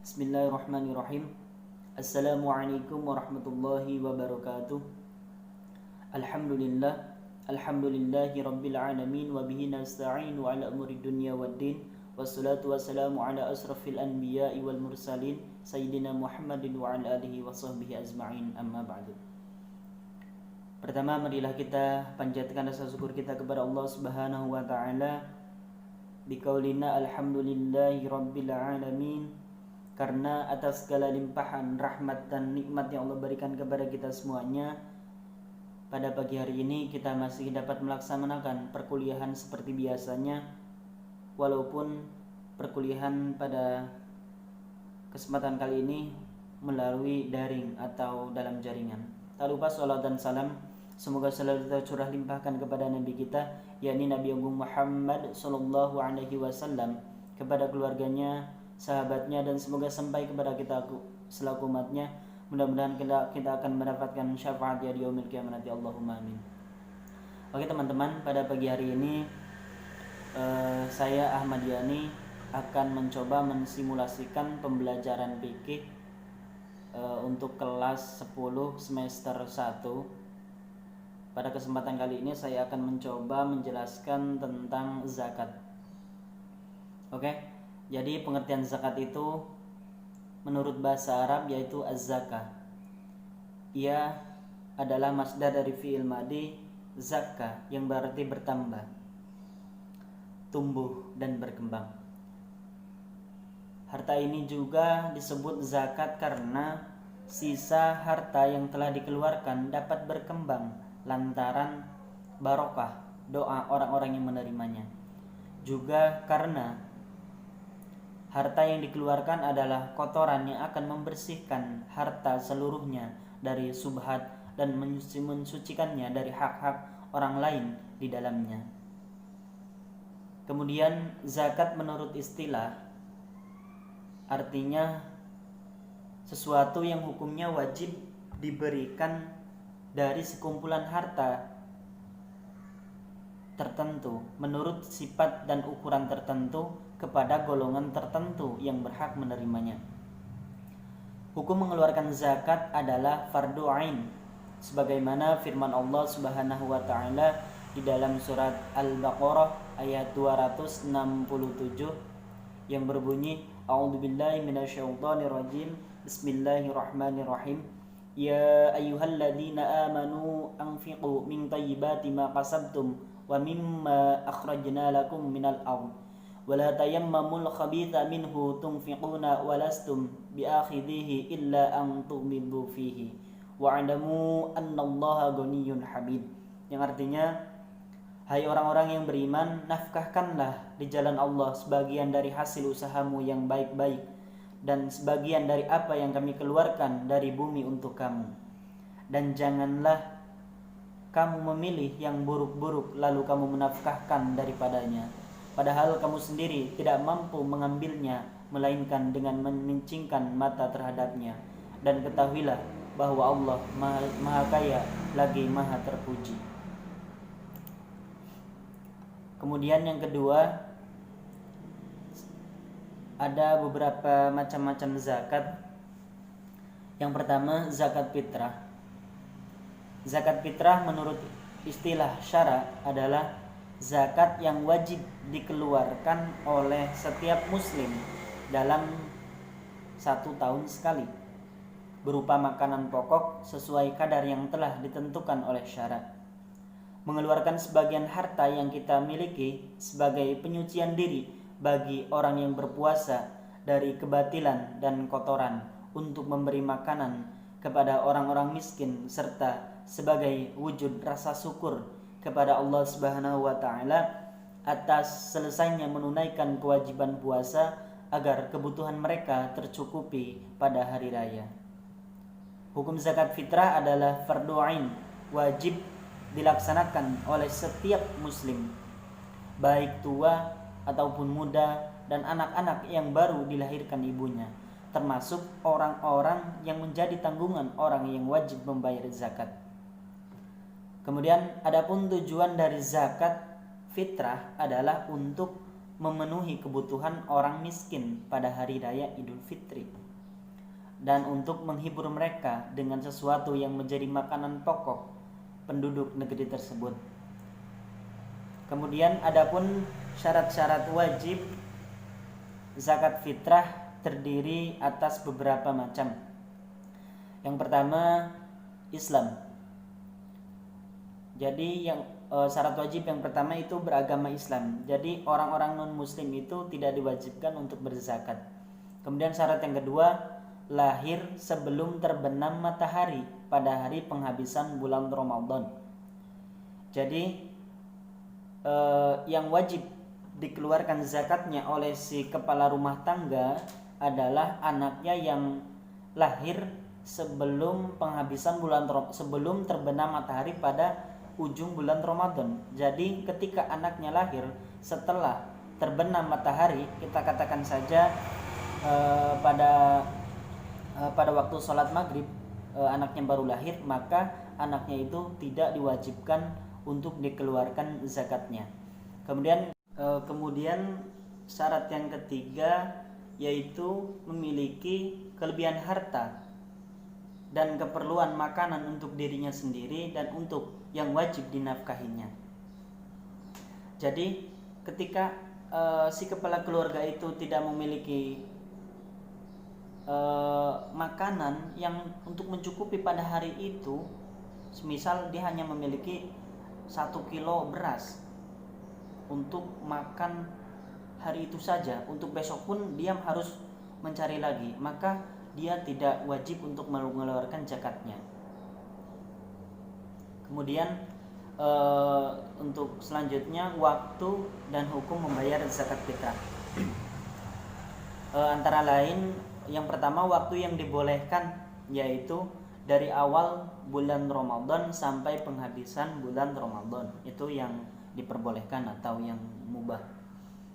Bismillahirrahmanirrahim. Assalamualaikum warahmatullahi wabarakatuh. Alhamdulillahi rabbil alamin wa bihi nasta'inu ala umuri dunya waddin. Wassalatu wassalamu ala asrafil anbiya'i wal mursalin sayyidina Muhammadin wa ala alihi wa sahbihi azma'in, amma ba'du. Pertama, marilah kita panjatkan rasa syukur kita kepada Allah Subhanahu wa taala biqaulina alhamdulillahi rabbil alamin, karena atas segala limpahan rahmat dan nikmat yang Allah berikan kepada kita semuanya, pada pagi hari ini kita masih dapat melaksanakan perkuliahan seperti biasanya, walaupun perkuliahan pada kesempatan kali ini melalui daring atau dalam jaringan. Tak lupa salawat dan salam semoga selalu kita curah limpahkan kepada Nabi kita, yakni Nabi Agung Muhammad sallallahu alaihi wasallam, kepada keluarganya, sahabatnya, dan semoga sampai kepada kita selaku umatnya. Mudah-mudahan kita akan mendapatkan syafaat di yaumil qiyamah nanti. Allahumma amin. Oke teman-teman, pada pagi hari ini saya Ahmad Yani akan mencoba mensimulasikan pembelajaran fikih untuk kelas 10 semester 1. Pada kesempatan kali ini saya akan mencoba menjelaskan tentang zakat. Oke, jadi pengertian zakat itu menurut bahasa Arab yaitu az-zakah. Ia adalah masdar dari fi'il madi zakka, yang berarti bertambah, tumbuh dan berkembang. Harta ini juga disebut zakat karena sisa harta yang telah dikeluarkan dapat berkembang lantaran barokah doa orang-orang yang menerimanya. Juga karena harta yang dikeluarkan adalah kotoran yang akan membersihkan harta seluruhnya dari subhat dan mensucikannya dari hak-hak orang lain di dalamnya. Kemudian zakat menurut istilah artinya sesuatu yang hukumnya wajib diberikan dari sekumpulan harta tertentu menurut sifat dan ukuran tertentu kepada golongan tertentu yang berhak menerimanya. Hukum mengeluarkan zakat adalah fardu ain, sebagaimana firman Allah Subhanahu wa taala di dalam surat Al-Baqarah ayat 267 yang berbunyi, A'udzubillahi minasyaitonirrajim, Bismillahirrahmanirrahim. Ya ayyuhalladzina amanu anfiqu min thayyibati ma kasabtum wa mimma akhrajna lakum minal ardh wa la tayammamul khabitha minhu tunfiquna wa lastum biakhidhihi illa an tu'minu fihi wa 'alamu annallaha ghaniyyun hamid. Yang artinya, hai orang-orang yang beriman, nafkahkanlah di jalan Allah sebagian dari hasil usahamu yang baik-baik dan sebagian dari apa yang kami keluarkan dari bumi untuk kamu, dan janganlah kamu memilih yang buruk-buruk lalu kamu menafkahkan daripadanya, padahal kamu sendiri tidak mampu mengambilnya melainkan dengan memincingkan mata terhadapnya, dan ketahuilah bahwa Allah maha kaya lagi maha terpuji. Kemudian yang kedua, ada beberapa macam-macam zakat. Yang pertama, zakat fitrah. Zakat fitrah menurut istilah syara adalah zakat yang wajib dikeluarkan oleh setiap muslim dalam 1 tahun sekali, berupa makanan pokok sesuai kadar yang telah ditentukan oleh syara. Mengeluarkan sebagian harta yang kita miliki sebagai penyucian diri bagi orang yang berpuasa dari kebatilan dan kotoran, untuk memberi makanan kepada orang-orang miskin, serta sebagai wujud rasa syukur kepada Allah Subhanahu wa taala atas selesainya menunaikan kewajiban puasa agar kebutuhan mereka tercukupi pada hari raya. Hukum zakat fitrah adalah fardhu ain, wajib dilaksanakan oleh setiap muslim, baik tua ataupun muda dan anak-anak yang baru dilahirkan ibunya, termasuk orang-orang yang menjadi tanggungan orang yang wajib membayar zakat. Kemudian adapun tujuan dari zakat fitrah adalah untuk memenuhi kebutuhan orang miskin pada hari raya Idul Fitri, dan untuk menghibur mereka dengan sesuatu yang menjadi makanan pokok penduduk negeri tersebut. Kemudian adapun syarat-syarat wajib zakat fitrah terdiri atas beberapa macam. Yang pertama, Islam. Jadi syarat wajib yang pertama itu beragama Islam. Jadi orang-orang non-muslim itu tidak diwajibkan untuk berzakat. Kemudian syarat yang kedua, lahir sebelum terbenam matahari pada hari penghabisan bulan Ramadan. Jadi yang wajib dikeluarkan zakatnya oleh si kepala rumah tangga adalah anaknya yang lahir sebelum penghabisan sebelum terbenam matahari pada ujung bulan Ramadan. Jadi ketika anaknya lahir setelah terbenam matahari, kita katakan saja pada waktu sholat maghrib anaknya baru lahir, maka anaknya itu tidak diwajibkan untuk dikeluarkan zakatnya. Kemudian syarat yang ketiga yaitu memiliki kelebihan harta dan keperluan makanan untuk dirinya sendiri dan untuk yang wajib dinafkahinya. Jadi ketika si kepala keluarga itu tidak memiliki makanan yang untuk mencukupi pada hari itu, semisal dia hanya memiliki 1 kilo beras untuk makan hari itu saja, untuk besok pun dia harus mencari lagi, maka dia tidak wajib untuk mengeluarkan zakatnya. Kemudian untuk selanjutnya, waktu dan hukum membayar zakat fitrah. Antara lain, yang pertama, waktu yang dibolehkan yaitu dari awal bulan Ramadan sampai penghabisan bulan Ramadan, itu yang diperbolehkan atau yang mubah.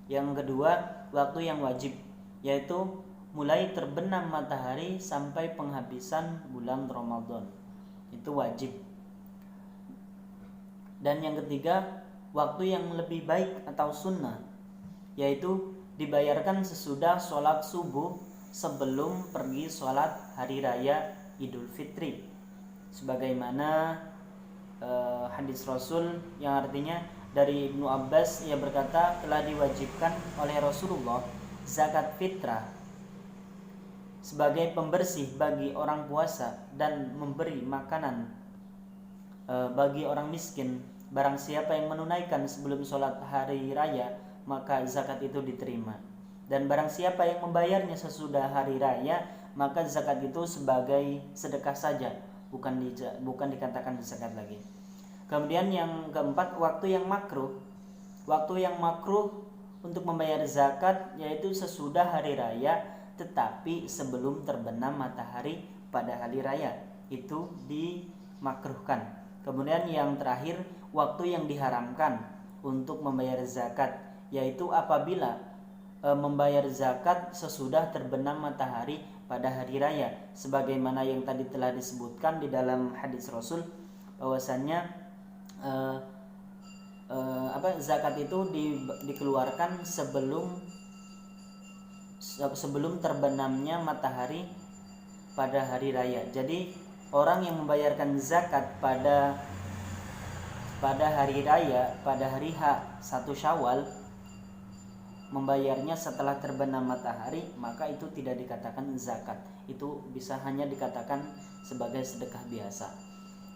Yang kedua, waktu yang wajib yaitu mulai terbenam matahari sampai penghabisan bulan Ramadan, itu wajib. Dan yang ketiga, waktu yang lebih baik atau sunnah yaitu dibayarkan sesudah sholat subuh sebelum pergi sholat hari raya Idul Fitri, sebagaimana hadis Rasul yang artinya dari Ibnu Abbas, ia berkata, telah diwajibkan oleh Rasulullah zakat fitrah sebagai pembersih bagi orang puasa dan memberi makanan bagi orang miskin. Barang siapa yang menunaikan sebelum sholat hari raya, maka zakat itu diterima. Dan barang siapa yang membayarnya sesudah hari raya, maka zakat itu sebagai sedekah saja, bukan dikatakan zakat lagi. Kemudian yang keempat, waktu yang makruh. Waktu yang makruh untuk membayar zakat yaitu sesudah hari raya, tetapi sebelum terbenam matahari pada hari raya, itu dimakruhkan. Kemudian yang terakhir, waktu yang diharamkan untuk membayar zakat yaitu apabila membayar zakat sesudah terbenam matahari pada hari raya, sebagaimana yang tadi telah disebutkan di dalam hadis Rasul bahwasannya zakat itu dikeluarkan sebelum terbenamnya matahari pada hari raya. Jadi orang yang membayarkan zakat pada hari raya, pada hari H1 Syawal, membayarnya setelah terbenam matahari, maka itu tidak dikatakan zakat. Itu bisa hanya dikatakan sebagai sedekah biasa.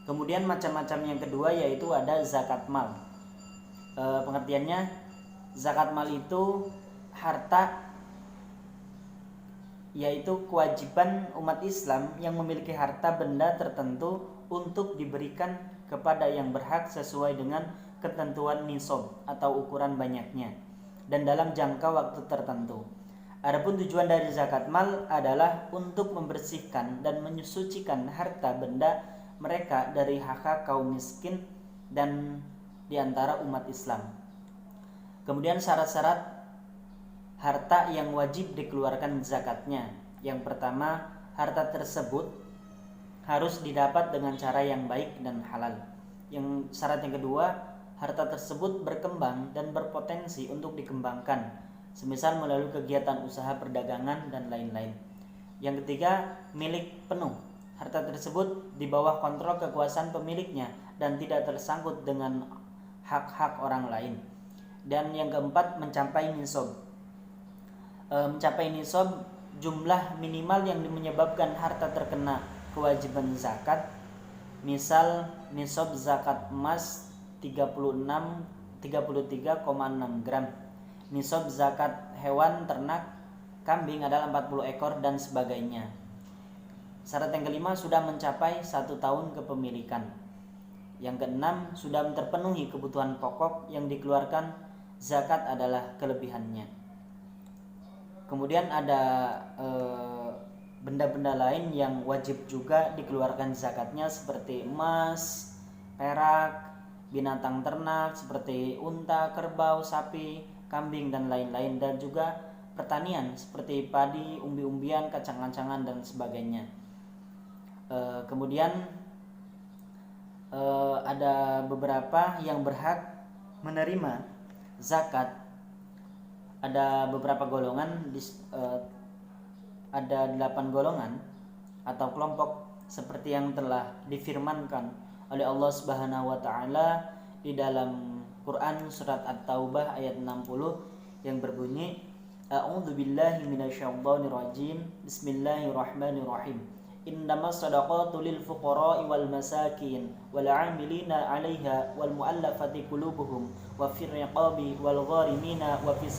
Kemudian macam-macam yang kedua yaitu ada zakat mal. Pengertiannya, zakat mal itu harta, yaitu kewajiban umat Islam yang memiliki harta benda tertentu untuk diberikan kepada yang berhak sesuai dengan ketentuan nisab atau ukuran banyaknya dan dalam jangka waktu tertentu. Adapun tujuan dari zakat mal adalah untuk membersihkan dan menyucikan harta benda mereka dari hak kaum miskin dan diantara umat Islam. Kemudian syarat-syarat harta yang wajib dikeluarkan zakatnya. Yang pertama, harta tersebut harus didapat dengan cara yang baik dan halal. Yang syarat yang kedua, harta tersebut berkembang dan berpotensi untuk dikembangkan, semisal melalui kegiatan usaha perdagangan dan lain-lain. Yang ketiga, milik penuh. Harta tersebut di bawah kontrol kekuasaan pemiliknya dan tidak tersangkut dengan hak-hak orang lain. Dan yang keempat, mencapai nisab. Mencapai nisab, jumlah minimal yang menyebabkan harta terkena kewajiban zakat. Misal nisab zakat emas 33,6 gram. Nisab zakat hewan ternak kambing adalah 40 ekor dan sebagainya. Syarat yang kelima, sudah mencapai 1 tahun kepemilikan. Yang keenam, sudah terpenuhi kebutuhan pokok yang dikeluarkan zakat adalah kelebihannya. Kemudian ada benda-benda lain yang wajib juga dikeluarkan zakatnya seperti emas, perak, binatang ternak seperti unta, kerbau, sapi, kambing dan lain-lain, dan juga pertanian seperti padi, umbi-umbian, kacang-kacangan dan sebagainya. Kemudian ada beberapa yang berhak menerima zakat. Ada beberapa golongan, ada 8 golongan atau kelompok seperti yang telah difirmankan oleh Allah Subhanahu wa taala di dalam Quran surat At-Taubah ayat 60 yang berbunyi, A'udzu billahi minasyaitonir rajim. Bismillahirrahmanirrahim. Innamas shadaqatu lil fuqara'i wal masakin wal 'amilina 'alaiha wal mu'allafati qulubuhum wa fir riqabi wal gharimina wa fi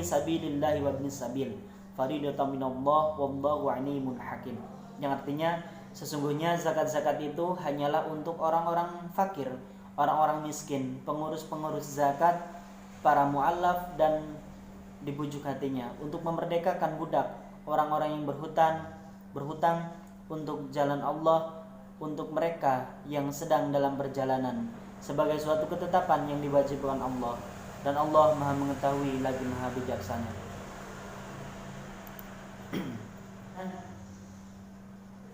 sabilillahi wa ibnis sabil faridatan minallah wallahu 'alimun hakim. Yang artinya, sesungguhnya zakat-zakat itu hanyalah untuk orang-orang fakir, orang-orang miskin, pengurus-pengurus zakat, para mu'allaf dan dibujuk hatinya, untuk memerdekakan budak, orang-orang yang berhutang untuk jalan Allah, untuk mereka yang sedang dalam perjalanan, sebagai suatu ketetapan yang diwajibkan Allah, dan Allah Maha mengetahui lagi Maha bijaksana.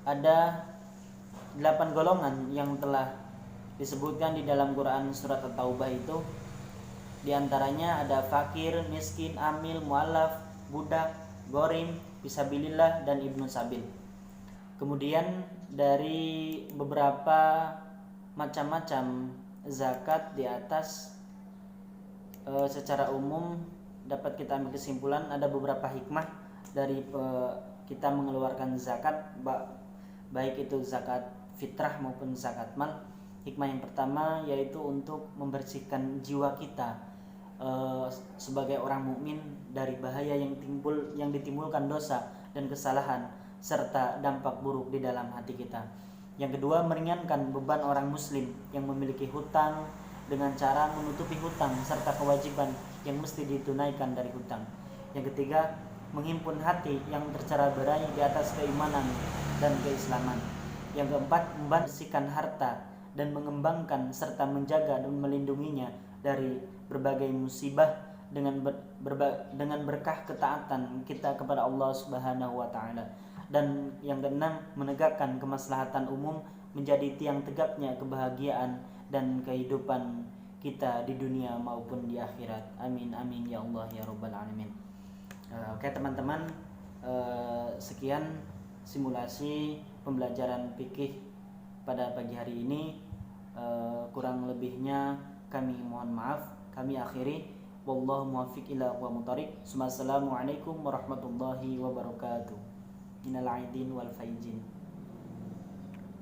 Ada 8 golongan yang telah disebutkan di dalam Quran surat At-Taubah itu. Di antaranya ada fakir, miskin, amil, mu'allaf, budak, gorim, fisabilillah dan ibnu sabil. Kemudian dari beberapa macam-macam zakat di atas, secara umum dapat kita ambil kesimpulan ada beberapa hikmah dari kita mengeluarkan zakat, baik itu zakat fitrah maupun zakat mal. Hikmah yang pertama yaitu untuk membersihkan jiwa kita sebagai orang mukmin dari bahaya yang ditimbulkan dosa dan kesalahan serta dampak buruk di dalam hati kita. Yang kedua, meringankan beban orang muslim yang memiliki hutang dengan cara menutupi hutang serta kewajiban yang mesti ditunaikan dari hutang. Yang ketiga, menghimpun hati yang tercerai-berai di atas keimanan dan keislaman. Yang keempat, membersihkan harta dan mengembangkan serta menjaga dan melindunginya dari berbagai musibah dengan berkah ketaatan kita kepada Allah Subhanahu wa taala. Dan yang keenam, menegakkan kemaslahatan umum menjadi tiang tegaknya kebahagiaan dan kehidupan kita di dunia maupun di akhirat. Amin amin ya Allah ya rabbal alamin. Oke teman-teman, sekian simulasi pembelajaran fikih pada pagi hari ini. Kurang lebihnya kami mohon maaf. Kami akhiri, wallahu muwaffiq ila aqwamit thoriq. Assalamualaikum warahmatullahi wabarakatuh. Minal aidin wal faizin.